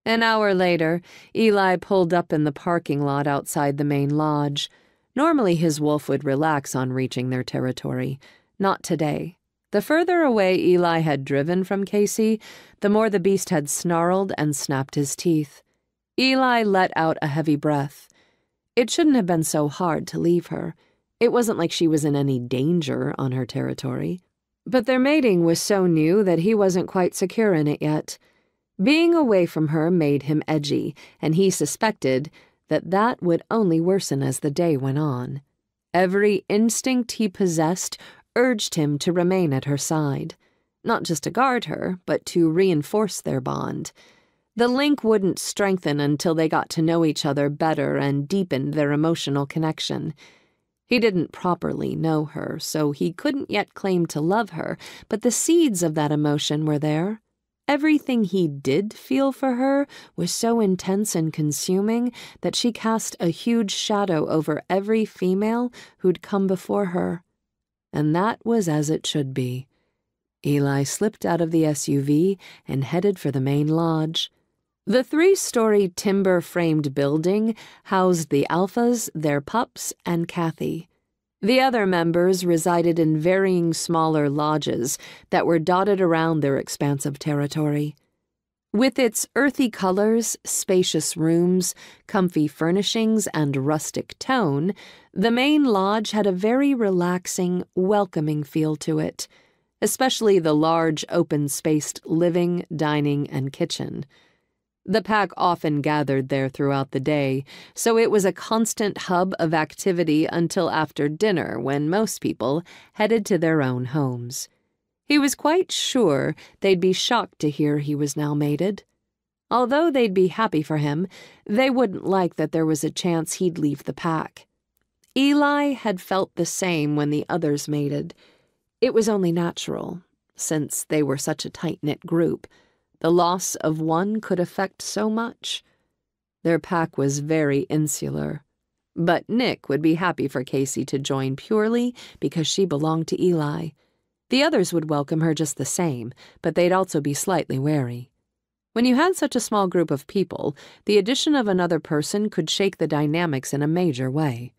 An hour later, Eli pulled up in the parking lot outside the main lodge. Normally his wolf would relax on reaching their territory. Not today. The further away Eli had driven from Casey, the more the beast had snarled and snapped his teeth. Eli let out a heavy breath. It shouldn't have been so hard to leave her. It wasn't like she was in any danger on her territory. But their mating was so new that he wasn't quite secure in it yet. Being away from her made him edgy, and he suspected that would only worsen as the day went on. Every instinct he possessed urged him to remain at her side. Not just to guard her, but to reinforce their bond. The link wouldn't strengthen until they got to know each other better and deepened their emotional connection. He didn't properly know her, so he couldn't yet claim to love her, but the seeds of that emotion were there. Everything he did feel for her was so intense and consuming that she cast a huge shadow over every female who'd come before her. And that was as it should be. Eli slipped out of the SUV and headed for the main lodge. The 3-story timber-framed building housed the Alphas, their pups, and Kathy. The other members resided in varying smaller lodges that were dotted around their expansive territory. With its earthy colors, spacious rooms, comfy furnishings, and rustic tone, the main lodge had a very relaxing, welcoming feel to it, especially the large, open-spaced living, dining, and kitchen. The pack often gathered there throughout the day, so it was a constant hub of activity until after dinner when most people headed to their own homes. He was quite sure they'd be shocked to hear he was now mated. Although they'd be happy for him, they wouldn't like that there was a chance he'd leave the pack. Eli had felt the same when the others mated. It was only natural, since they were such a tight-knit group. The loss of one could affect so much. Their pack was very insular. But Nick would be happy for Casey to join purely because she belonged to Eli. The others would welcome her just the same, but they'd also be slightly wary. When you had such a small group of people, the addition of another person could shake the dynamics in a major way.